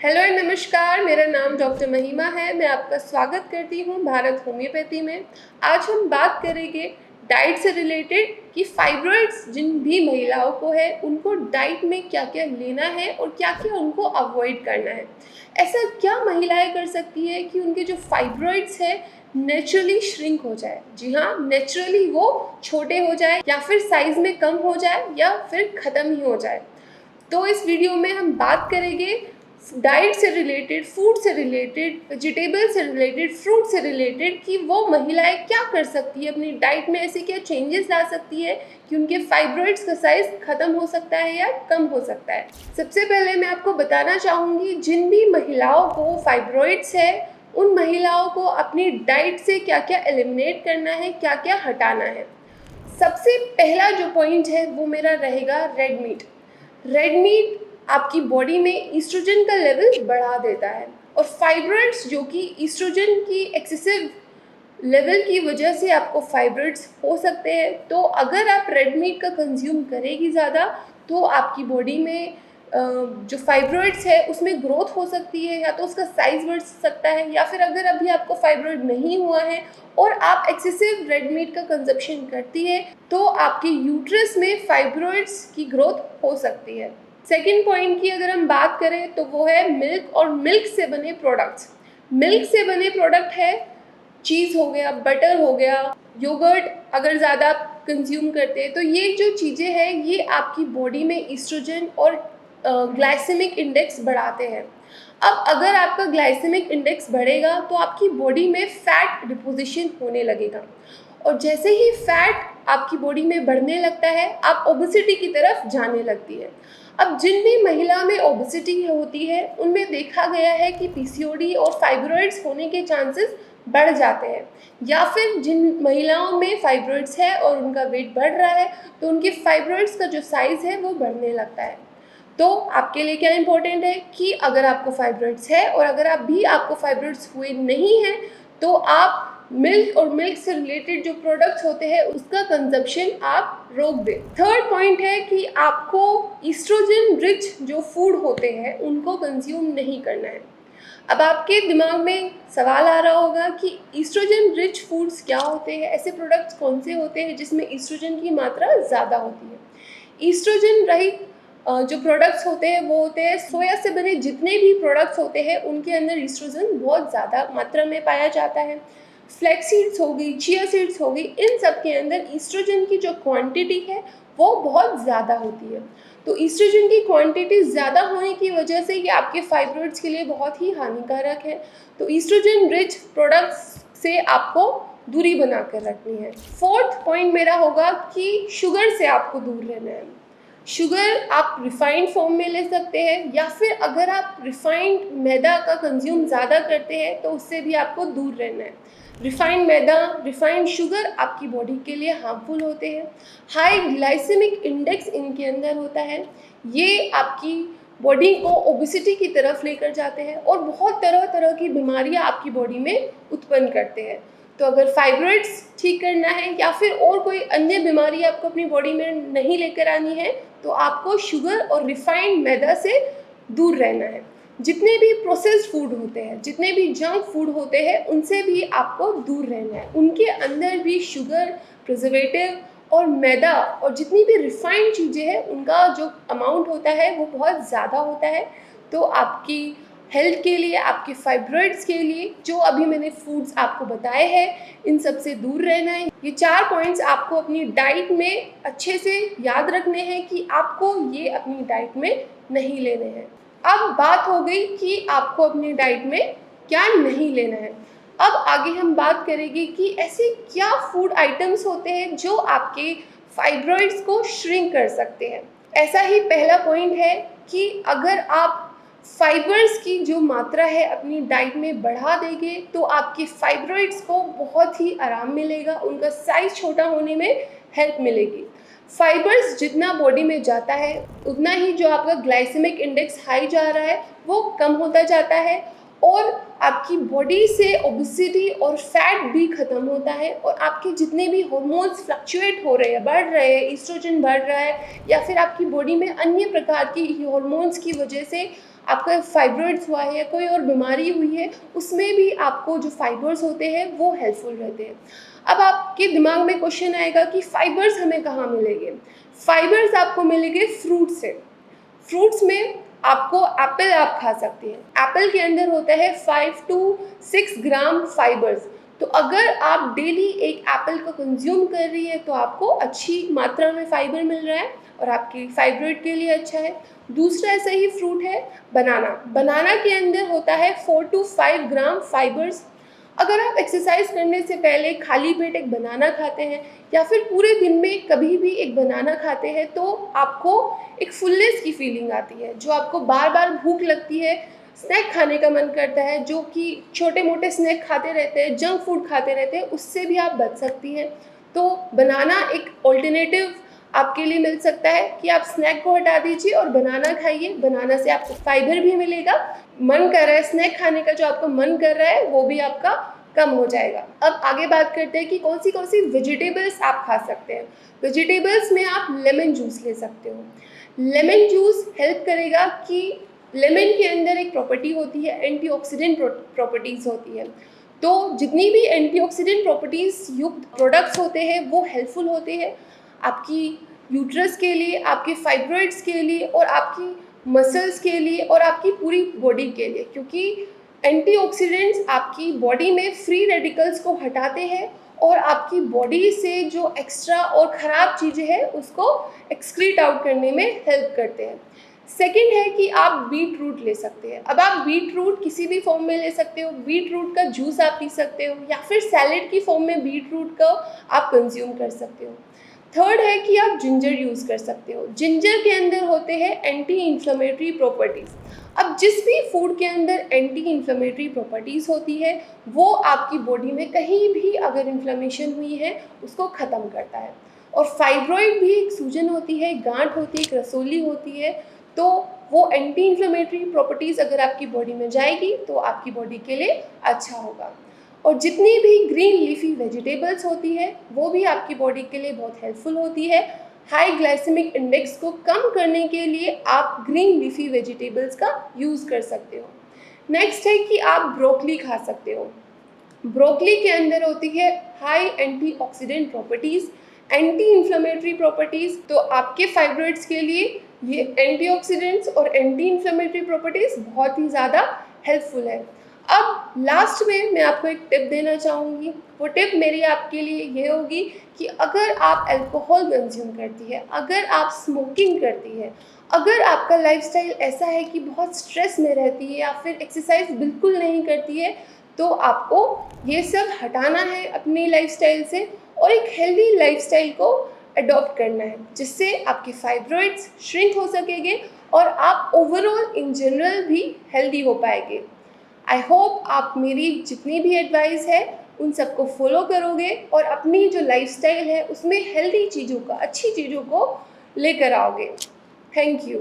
Hello and नमस्कार, मेरा नाम डॉक्टर महिमा है। मैं आपका स्वागत करती हूँ भारत होम्योपैथी में। आज हम बात करेंगे डाइट से रिलेटेड कि फाइब्रॉइड्स जिन भी महिलाओं को है उनको डाइट में क्या क्या लेना है और क्या क्या उनको अवॉइड करना है। ऐसा क्या महिलाएं कर सकती है कि उनके जो फाइब्रॉइड्स है नेचुरली श्रिंक हो जाए। जी हाँ, नेचुरली वो छोटे हो जाए या फिर साइज में कम हो जाए या फिर ख़त्म ही हो जाए। तो इस वीडियो में हम बात करेंगे डाइट से रिलेटेड, फूड से रिलेटेड, वेजिटेबल से रिलेटेड, फ्रूट से रिलेटेड कि वो महिलाएं क्या कर सकती है, अपनी डाइट में ऐसे क्या चेंजेस ला सकती है कि उनके फाइब्रॉइड्स का साइज खत्म हो सकता है या कम हो सकता है। सबसे पहले मैं आपको बताना चाहूँगी जिन भी महिलाओं को फाइब्रॉइड्स है उन महिलाओं को अपनी डाइट से क्या क्या एलिमिनेट करना है, क्या क्या हटाना है। सबसे पहला जो पॉइंट है वो मेरा रहेगा रेड मीट। रेड मीट आपकी बॉडी में ईस्ट्रोजन का लेवल बढ़ा देता है और फाइब्रॉइड्स जो कि ईस्ट्रोजन की एक्सेसिव लेवल की वजह से आपको फाइब्रॉइड्स हो सकते हैं। तो अगर आप रेड मीट का कंज्यूम करेगी ज़्यादा तो आपकी बॉडी में जो फाइब्रॉइड्स है उसमें ग्रोथ हो सकती है, या तो उसका साइज बढ़ सकता है, या फिर अगर अभी आपको फाइब्रॉइड नहीं हुआ है और आप एक्सेसिव रेड मीट का कंजप्शन करती है तो आपके यूट्रस में फाइब्रॉइड्स की ग्रोथ हो सकती है। सेकेंड पॉइंट की अगर हम बात करें तो वो है मिल्क और मिल्क से बने प्रोडक्ट्स। मिल्क से बने प्रोडक्ट है चीज़ हो गया, बटर हो गया, योगर्ट अगर ज़्यादा कंज्यूम करते हैं तो ये जो चीज़ें हैं ये आपकी बॉडी में ईस्ट्रोजन और ग्लाइसेमिक इंडेक्स बढ़ाते हैं। अब अगर आपका ग्लाइसेमिक इंडेक्स बढ़ेगा तो आपकी बॉडी में फैट डिपोजिशन होने लगेगा और जैसे ही फैट आपकी बॉडी में बढ़ने लगता है आप ओबेसिटी की तरफ जाने लगती है। अब जिन भी महिला में ओबेसिटी होती है उनमें देखा गया है कि पीसीओडी और फाइब्रॉइड्स होने के चांसेस बढ़ जाते हैं, या फिर जिन महिलाओं में फाइब्रॉइड्स है और उनका वेट बढ़ रहा है तो उनके फाइब्रॉइड्स का जो साइज़ है वो बढ़ने लगता है। तो आपके लिए क्या इम्पोर्टेंट है कि अगर आपको फाइब्रॉइड्स है और अगर आपको फाइब्रॉइड्स हुए नहीं हैं तो आप मिल्क और मिल्क से रिलेटेड जो प्रोडक्ट्स होते हैं उसका कंजप्शन आप रोक दें। थर्ड पॉइंट है कि आपको ईस्ट्रोजन रिच जो फूड होते हैं उनको कंज्यूम नहीं करना है। अब आपके दिमाग में सवाल आ रहा होगा कि ईस्ट्रोजन रिच फूड्स क्या होते हैं, ऐसे प्रोडक्ट्स कौन से होते हैं जिसमें ईस्ट्रोजन की मात्रा ज़्यादा होती है। ईस्ट्रोजन रहित जो प्रोडक्ट्स होते हैं वो होते हैं सोया से बने जितने भी प्रोडक्ट्स होते हैं उनके अंदर ईस्ट्रोजन बहुत ज़्यादा मात्रा में पाया जाता है। फ्लैक्स सीड्स हो गई, चिया सीड्स हो गई, इन सब के अंदर ईस्ट्रोजन की जो क्वांटिटी है वो बहुत ज़्यादा होती है। तो ईस्ट्रोजन की क्वांटिटी ज़्यादा होने की वजह से ये आपके फाइब्रॉइड्स के लिए बहुत ही हानिकारक है। तो ईस्ट्रोजन रिच प्रोडक्ट्स से आपको दूरी बना कर रखनी है। फोर्थ पॉइंट मेरा होगा कि शुगर से आपको दूर रहना है। शुगर आप रिफाइंड फॉर्म में ले सकते हैं, या फिर अगर आप रिफाइंड मैदा का कंज्यूम ज़्यादा करते हैं तो उससे भी आपको दूर रहना है। रिफाइंड मैदा, रिफाइंड शुगर आपकी बॉडी के लिए हार्मफुल होते हैं। हाई ग्लाइसेमिक इंडेक्स इनके अंदर होता है, ये आपकी बॉडी को ओबेसिटी की तरफ लेकर जाते हैं और बहुत तरह तरह की बीमारियां आपकी बॉडी में उत्पन्न करते हैं। तो अगर फाइब्रॉइड्स ठीक करना है या फिर और कोई अन्य बीमारी आपको अपनी बॉडी में नहीं लेकर आनी है तो आपको शुगर और रिफाइंड मैदा से दूर रहना है। जितने भी प्रोसेस्ड फूड होते हैं, जितने भी जंक फूड होते हैं उनसे भी आपको दूर रहना है। उनके अंदर भी शुगर, प्रिजर्वेटिव और मैदा और जितनी भी रिफाइंड चीज़ें हैं उनका जो अमाउंट होता है वो बहुत ज़्यादा होता है। तो आपकी हेल्थ के लिए, आपके फाइब्रॉइड्स के लिए जो अभी मैंने फूड्स आपको बताए हैं इन सब से दूर रहना है। ये 4 पॉइंट्स आपको अपनी डाइट में अच्छे से याद रखने हैं कि आपको ये अपनी डाइट में नहीं लेने हैं। अब बात हो गई कि आपको अपनी डाइट में क्या नहीं लेना है। अब आगे हम बात करेंगे कि ऐसे क्या फूड आइटम्स होते हैं जो आपके फाइब्रॉइड्स को श्रिंक कर सकते हैं। ऐसा ही पहला पॉइंट है कि अगर आप फाइबर्स की जो मात्रा है अपनी डाइट में बढ़ा देंगे तो आपके फाइब्रॉइड्स को बहुत ही आराम मिलेगा, उनका साइज छोटा होने में हेल्प मिलेगी। फाइबर्स जितना बॉडी में जाता है उतना ही जो आपका ग्लाइसेमिक इंडेक्स हाई जा रहा है वो कम होता जाता है और आपकी बॉडी से ओबेसिटी और फैट भी ख़त्म होता है और आपके जितने भी हार्मोन्स फ्लक्चुएट हो रहे हैं, बढ़ रहे हैं, ईस्ट्रोजन बढ़ रहा है या फिर आपकी बॉडी में अन्य प्रकार की हार्मोन्स की वजह से आपका फाइब्रॉइड्स हुआ है या कोई और बीमारी हुई है, उसमें भी आपको जो फाइबर्स होते हैं वो हेल्पफुल रहते हैं। अब आपके दिमाग में क्वेश्चन आएगा कि फाइबर्स हमें कहाँ मिलेंगे? फाइबर्स आपको मिलेंगे फ्रूट से। फ्रूट्स में आपको एप्पल आप खा सकते हैं। एप्पल के अंदर होता है 5 टू 6 ग्राम फाइबर्स। तो अगर आप डेली एक एप्पल को कंज्यूम कर रही है तो आपको अच्छी मात्रा में फाइबर मिल रहा है और आपकी फाइब्रॉइड के लिए अच्छा है। दूसरा ऐसा ही फ्रूट है बनाना। बनाना के अंदर होता है 4 टू 5 ग्राम फाइबर्स। अगर आप एक्सरसाइज करने से पहले खाली पेट एक बनाना खाते हैं या फिर पूरे दिन में कभी भी एक बनाना खाते हैं तो आपको एक फुलनेस की फीलिंग आती है, जो आपको बार बार भूख लगती है, स्नैक खाने का मन करता है, जो कि छोटे मोटे स्नैक खाते रहते हैं, जंक फूड खाते रहते हैं, उससे भी आप बच सकती हैं। तो बनाना एक ऑल्टरनेटिव आपके लिए मिल सकता है कि आप स्नैक को हटा दीजिए और बनाना खाइए। बनाना से आपको फाइबर भी मिलेगा, मन कर रहा है स्नैक खाने का, जो आपका मन कर रहा है वो भी आपका कम हो जाएगा। अब आगे बात करते हैं कि कौन सी वेजिटेबल्स आप खा सकते हैं। वेजिटेबल्स में आप लेमन जूस ले सकते हो। लेमन जूस हेल्प करेगा कि लेमन के अंदर एक प्रॉपर्टी होती है, एंटीऑक्सीडेंट प्रॉपर्टीज़ होती है। तो जितनी भी एंटीऑक्सीडेंट प्रॉपर्टीज़ युक्त प्रोडक्ट्स होते हैं वो हेल्पफुल होते हैं आपकी यूट्रस के लिए, आपके फाइब्रॉइड्स के लिए और आपकी मसल्स के लिए और आपकी पूरी बॉडी के लिए, क्योंकि एंटीऑक्सीडेंट्स आपकी बॉडी में फ्री रेडिकल्स को हटाते हैं और आपकी बॉडी से जो एक्स्ट्रा और ख़राब चीज़ें हैं उसको एक्सक्रीट आउट करने में हेल्प करते हैं। सेकंड है कि आप बीट रूट ले सकते हैं। अब आप बीट रूट किसी भी फॉर्म में ले सकते हो। बीट रूट का जूस आप पी सकते हो या फिर सैलेड की फॉर्म में बीट रूट का आप कंज्यूम कर सकते हो। थर्ड है कि आप जिंजर यूज़ कर सकते हो। जिंजर के अंदर होते हैं एंटी इन्फ्लेमेटरी प्रॉपर्टीज़। अब जिस भी फूड के अंदर एंटी इन्फ्लेमेटरी प्रॉपर्टीज़ होती है वो आपकी बॉडी में कहीं भी अगर इन्फ्लेमेशन हुई है उसको ख़त्म करता है। और फाइब्रॉइड भी एक सूजन होती है, गांठ होती है, एक रसोली होती है, तो वो एंटी इन्फ्लेमेटरी प्रॉपर्टीज़ अगर आपकी बॉडी में जाएगी तो आपकी बॉडी के लिए अच्छा होगा। और जितनी भी ग्रीन लीफी वेजिटेबल्स होती है वो भी आपकी बॉडी के लिए बहुत हेल्पफुल होती है। हाई ग्लाइसेमिक इंडेक्स को कम करने के लिए आप ग्रीन लीफी वेजिटेबल्स का यूज़ कर सकते हो। नेक्स्ट है कि आप ब्रोकली खा सकते हो। ब्रोकली के अंदर होती है high antioxidant properties, anti inflammatory properties. तो आपके फाइब्रॉइड्स के लिए ये एंटीऑक्सीडेंट्स और एंटी इन्फ्लेमेटरी प्रॉपर्टीज़ बहुत ही ज़्यादा हेल्पफुल है। अब लास्ट में मैं आपको एक टिप देना चाहूँगी। वो टिप मेरी आपके लिए ये होगी कि अगर आप अल्कोहल कंज्यूम करती है, अगर आप स्मोकिंग करती है, अगर आपका लाइफस्टाइल ऐसा है कि बहुत स्ट्रेस में रहती है या फिर एक्सरसाइज बिल्कुल नहीं करती है, तो आपको ये सब हटाना है अपनी लाइफस्टाइल से और एक हेल्दी लाइफस्टाइल को अडॉप्ट करना है, जिससे आपके फाइब्रॉइड्स श्रिंक हो सकेंगे और आप ओवरऑल इन जनरल भी हेल्दी हो पाएंगे। आई होप आप मेरी जितनी भी एडवाइस है उन सबको फॉलो करोगे और अपनी जो लाइफस्टाइल है उसमें हेल्दी चीज़ों का, अच्छी चीज़ों को लेकर आओगे। Thank you.